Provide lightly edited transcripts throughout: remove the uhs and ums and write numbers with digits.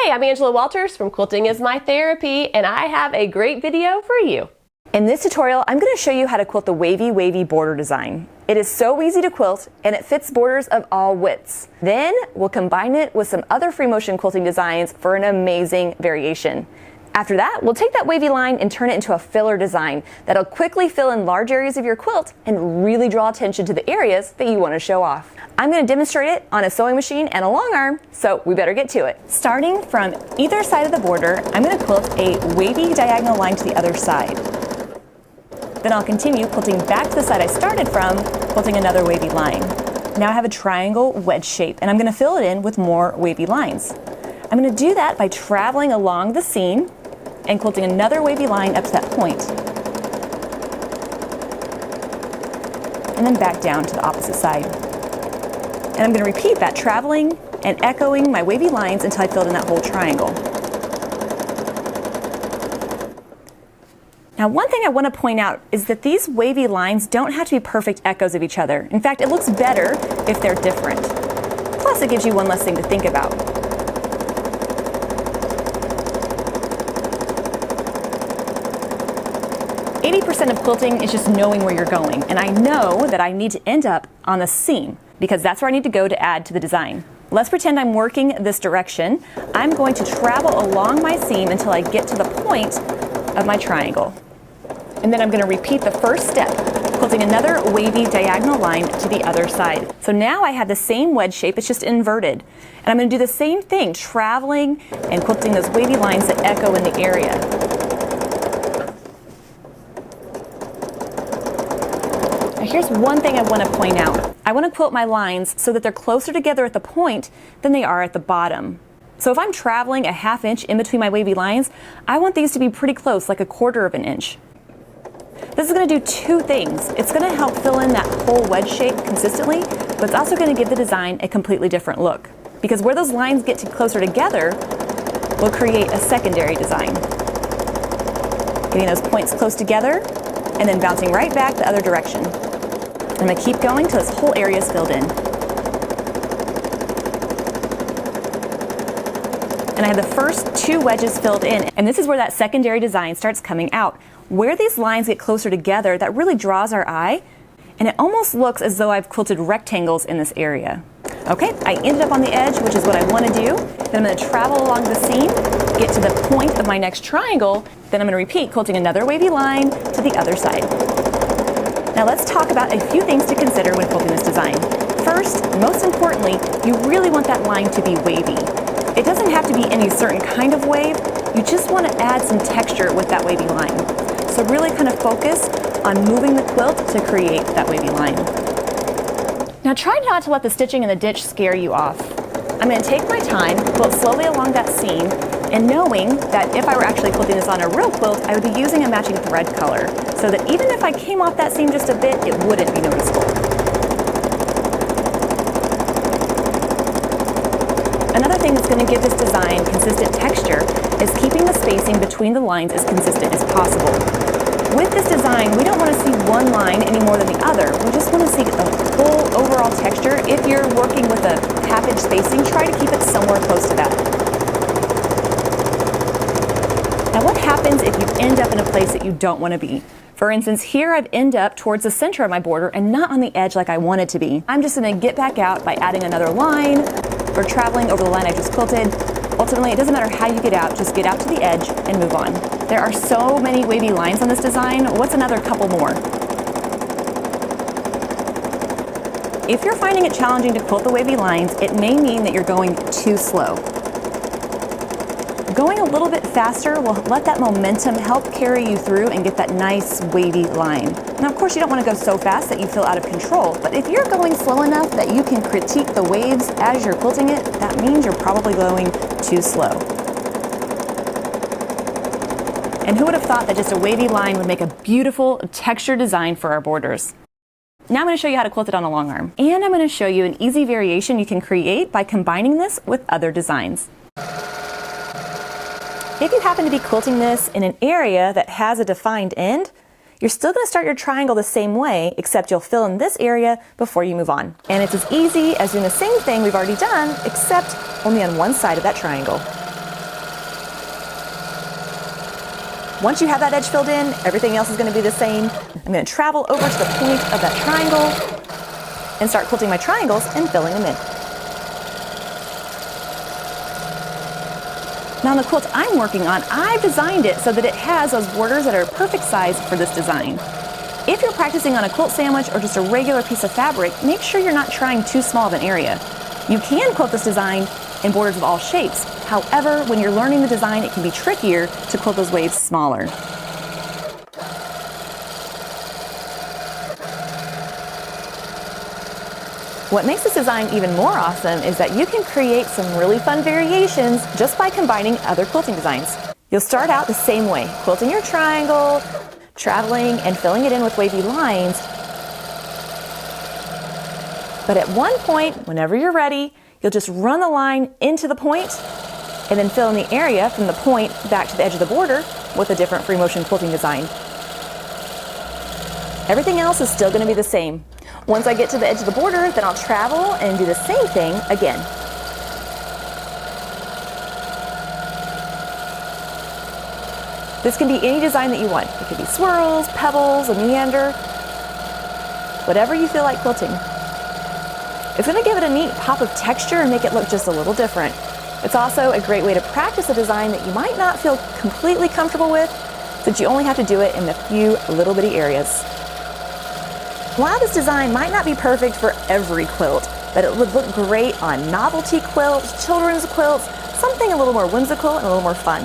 Hey, I'm Angela Walters from Quilting is My Therapy, and I have a great video for you. In this tutorial, I'm going to show you how to quilt the Wavy border design. It is so easy to quilt, and it fits borders of all widths. Then we'll combine it with some other free motion quilting designs for an amazing variation. After that, we'll take that wavy line and turn it into a filler design that'll quickly fill in large areas of your quilt and really draw attention to the areas that you want to show off. I'm going to demonstrate it on a sewing machine and a long arm, so we better get to it. Starting from either side of the border, I'm going to quilt a wavy diagonal line to the other side. Then I'll continue quilting back to the side I started from, quilting another wavy line. Now I have a triangle wedge shape, and I'm going to fill it in with more wavy lines. I'm going to do that by traveling along the seam and quilting another wavy line up to that point. And then back down to the opposite side. And I'm going to repeat that, traveling and echoing my wavy lines until I filled in that whole triangle. Now, one thing I want to point out is that these wavy lines don't have to be perfect echoes of each other. In fact, it looks better if they're different. Plus, it gives you one less thing to think about. %80 of quilting is just knowing where you're going, and I know that I need to end up on the seam because that's where I need to go to add to the design. Let's pretend I'm working this direction. I'm going to travel along my seam until I get to the point of my triangle. And then I'm going to repeat the first step, quilting another wavy diagonal line to the other side. So now I have the same wedge shape, it's just inverted. And I'm going to do the same thing, traveling and quilting those wavy lines that echo in the area. Now here's one thing I want to point out. I want to quilt my lines so that they're closer together at the point than they are at the bottom. So if I'm traveling a ½ inch in between my wavy lines, I want these to be pretty close, like 1/4 of an inch. This is going to do two things. It's going to help fill in that whole wedge shape consistently, but it's also going to give the design a completely different look. Because where those lines get closer together will create a secondary design. Getting those points close together and then bouncing right back the other direction. I'm going to keep going till this whole area is filled in. And I have the first two wedges filled in, and this is where that secondary design starts coming out. Where these lines get closer together, that really draws our eye, and it almost looks as though I've quilted rectangles in this area. Okay, I ended up on the edge, which is what I want to do. Then I'm going to travel along the seam, get to the point of my next triangle, then I'm going to repeat, quilting another wavy line to the other side. Now let's talk about a few things to consider when quilting this design. First, most importantly, you really want that line to be wavy. It doesn't have to be any certain kind of wave, you just want to add some texture with that wavy line. So really kind of focus on moving the quilt to create that wavy line. Now try not to let the stitching in the ditch scare you off. I'm going to take my time, quilt slowly along that seam, and knowing that if I were actually quilting this on a real quilt, I would be using a matching thread color, so that even if I came off that seam just a bit, it wouldn't be noticeable. Another thing that's going to give this design consistent texture is keeping the spacing between the lines as consistent as possible. With this design, we don't want to see one line any more than the other. We just want to see the whole overall texture. If you're working with a ½ inch spacing, try to keep it somewhere close to that. Now what happens if you end up in a place that you don't want to be? For instance, here I've ended up towards the center of my border and not on the edge like I want it to be. I'm just going to get back out by adding another line or traveling over the line I just quilted. Ultimately, it doesn't matter how you get out, just get out to the edge and move on. There are so many wavy lines on this design. What's another couple more? If you're finding it challenging to quilt the wavy lines, it may mean that you're going too slow. Going a little bit faster will let that momentum help carry you through and get that nice wavy line. Now, of course, you don't want to go so fast that you feel out of control, but if you're going slow enough that you can critique the waves as you're quilting it, that means you're probably going too slow. And who would have thought that just a wavy line would make a beautiful textured design for our borders? Now I'm going to show you how to quilt it on a long arm. And I'm going to show you an easy variation you can create by combining this with other designs. If you happen to be quilting this in an area that has a defined end, you're still going to start your triangle the same way, except you'll fill in this area before you move on. And it's as easy as doing the same thing we've already done, except only on one side of that triangle. Once you have that edge filled in, everything else is going to be the same. I'm going to travel over to the point of that triangle and start quilting my triangles and filling them in. Now on the quilt I'm working on, I've designed it so that it has those borders that are perfect size for this design. If you're practicing on a quilt sandwich or just a regular piece of fabric, make sure you're not trying too small of an area. You can quilt this design in borders of all shapes. However, when you're learning the design, it can be trickier to quilt those waves smaller. What makes this design even more awesome is that you can create some really fun variations just by combining other quilting designs. You'll start out the same way, quilting your triangle, traveling and filling it in with wavy lines. But at one point, whenever you're ready, you'll just run the line into the point and then fill in the area from the point back to the edge of the border with a different free motion quilting design. Everything else is still going to be the same. Once I get to the edge of the border, then I'll travel and do the same thing again. This can be any design that you want. It could be swirls, pebbles, a meander, whatever you feel like quilting. It's going to give it a neat pop of texture and make it look just a little different. It's also a great way to practice a design that you might not feel completely comfortable with, since you only have to do it in a few little bitty areas. While this design might not be perfect for every quilt, but it would look great on novelty quilts, children's quilts, something a little more whimsical and a little more fun.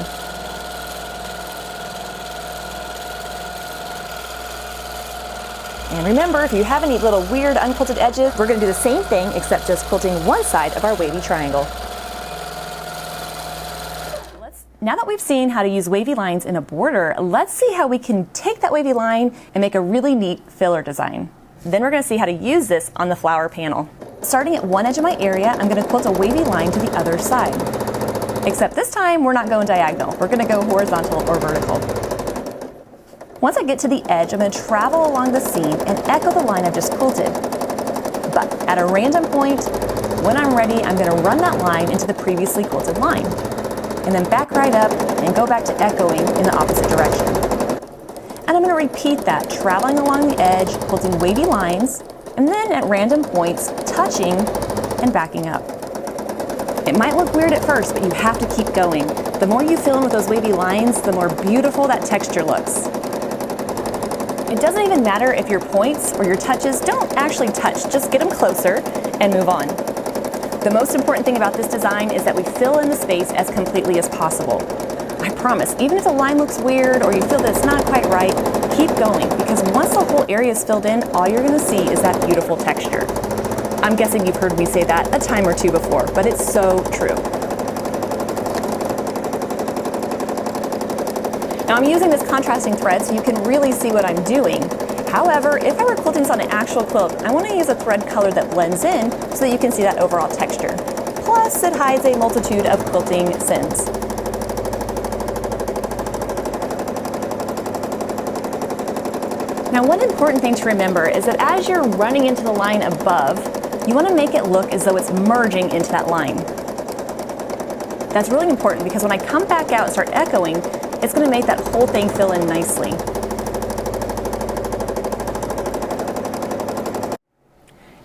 And remember, if you have any little weird unquilted edges, we're going to do the same thing except just quilting one side of our wavy triangle. Now that we've seen how to use wavy lines in a border, let's see how we can take that wavy line and make a really neat filler design. Then we're going to see how to use this on the flower panel. Starting at one edge of my area, I'm going to quilt a wavy line to the other side. Except this time, we're not going diagonal. We're going to go horizontal or vertical. Once I get to the edge, I'm going to travel along the seam and echo the line I've just quilted. But at a random point, when I'm ready, I'm going to run that line into the previously quilted line, and then back right up and go back to echoing in the opposite direction. And I'm going to repeat that, traveling along the edge, quilting wavy lines, and then at random points, touching and backing up. It might look weird at first, but you have to keep going. The more you fill in with those wavy lines, the more beautiful that texture looks. It doesn't even matter if your points or your touches don't actually touch, just get them closer and move on. The most important thing about this design is that we fill in the space as completely as possible. I promise, even if the line looks weird or you feel that it's not quite right, keep going, because once the whole area is filled in, all you're going to see is that beautiful texture. I'm guessing you've heard me say that a time or two before, but it's so true. Now I'm using this contrasting thread so you can really see what I'm doing. However, if I were quilting this on an actual quilt, I want to use a thread color that blends in so that you can see that overall texture. Plus, it hides a multitude of quilting sins. Now, one important thing to remember is that as you're running into the line above, you want to make it look as though it's merging into that line. That's really important because when I come back out and start echoing, it's going to make that whole thing fill in nicely.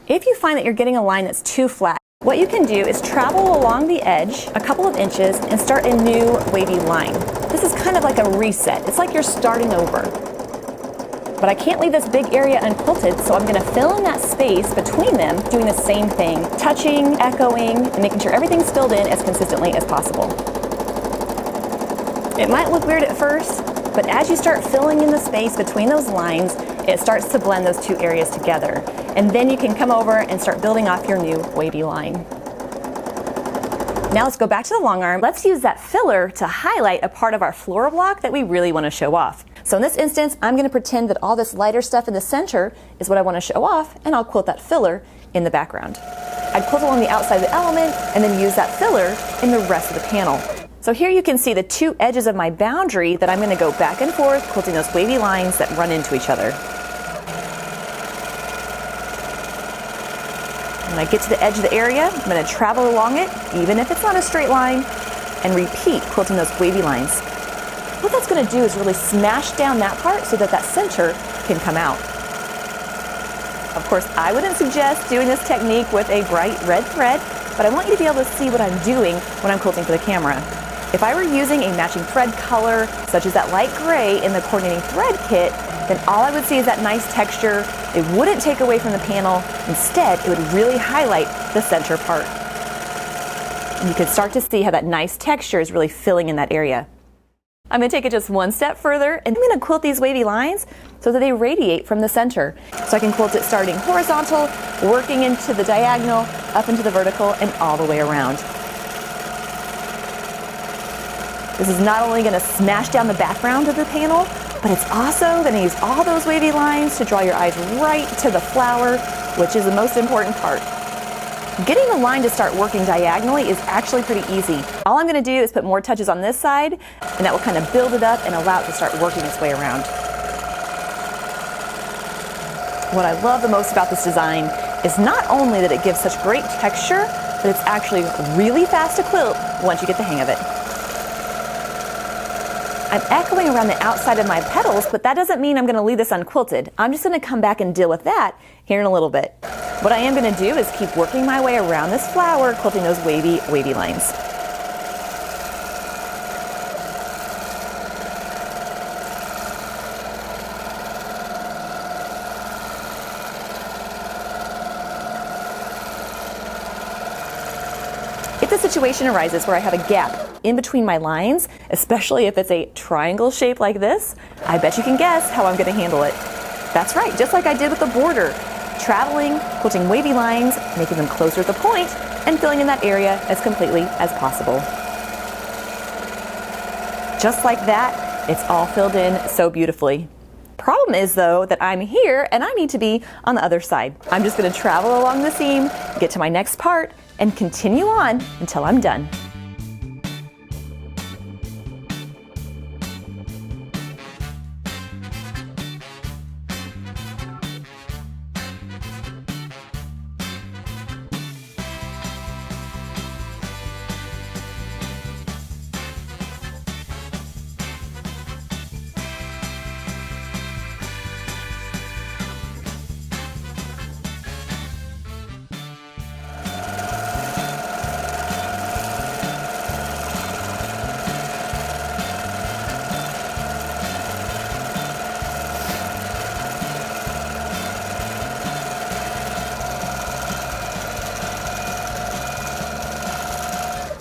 If you find that you're getting a line that's too flat, what you can do is travel along the edge a couple of inches and start a new wavy line. This is kind of like a reset. It's like you're starting over. But I can't leave this big area unquilted, so I'm going to fill in that space between them, doing the same thing, touching, echoing, and making sure everything's filled in as consistently as possible. It might look weird at first, but as you start filling in the space between those lines, it starts to blend those two areas together. And then you can come over and start building off your new wavy line. Now let's go back to the long arm. Let's use that filler to highlight a part of our floral block that we really want to show off. So in this instance, I'm going to pretend that all this lighter stuff in the center is what I want to show off, and I'll quilt that filler in the background. I'd quilt along the outside of the element and then use that filler in the rest of the panel. So here you can see the two edges of my boundary that I'm going to go back and forth, quilting those wavy lines that run into each other. When I get to the edge of the area, I'm going to travel along it, even if it's not a straight line, and repeat quilting those wavy lines. what that's going to do is really smash down that part so that that center can come out. Of course, I wouldn't suggest doing this technique with a bright red thread, but I want you to be able to see what I'm doing when I'm quilting for the camera. If I were using a matching thread color, such as that light gray in the coordinating thread kit, then all I would see is that nice texture. It wouldn't take away from the panel. Instead, it would really highlight the center part. And you can start to see how that nice texture is really filling in that area. I'm going to take it just one step further, and I'm going to quilt these wavy lines so that they radiate from the center. So I can quilt it starting horizontal, working into the diagonal, up into the vertical, and all the way around. This is not only going to smash down the background of the panel, but it's also going to use all those wavy lines to draw your eyes right to the flower, which is the most important part. Getting the line to start working diagonally is actually pretty easy. All I'm going to do is put more touches on this side, and that will kind of build it up and allow it to start working its way around. What I love the most about this design is not only that it gives such great texture, but it's actually really fast to quilt once you get the hang of it. I'm echoing around the outside of my petals, but that doesn't mean I'm going to leave this unquilted. I'm just going to come back and deal with that here in a little bit. What I am going to do is keep working my way around this flower, quilting those wavy lines. If the situation arises where I have a gap in between my lines, especially if it's a triangle shape like this, I bet you can guess how I'm going to handle it. That's right, just like I did with the border. Traveling, quilting wavy lines, making them closer to the point, and filling in that area as completely as possible. Just like that, it's all filled in so beautifully. Problem is though that I'm here and I need to be on the other side. I'm just going to travel along the seam, get to my next part, and continue on until I'm done.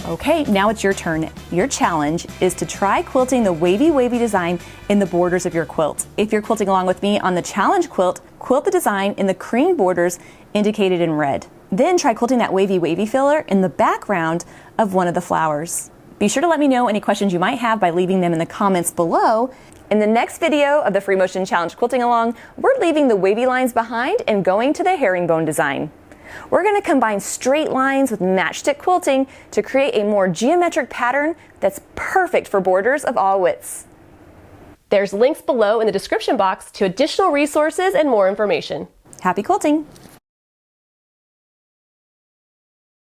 Okay, now it's your turn. Your challenge is to try quilting the wavy design in the borders of your quilt. If you're quilting along with me on the challenge quilt, quilt the design in the cream borders indicated in red. Then try quilting that wavy filler in the background of one of the flowers. Be sure to let me know any questions you might have by leaving them in the comments below. In the next video of the Free Motion Challenge Quilting Along, we're leaving the wavy lines behind and going to the herringbone design. We're going to combine straight lines with matchstick quilting to create a more geometric pattern that's perfect for borders of all widths. There's links below in the description box to additional resources and more information. Happy quilting!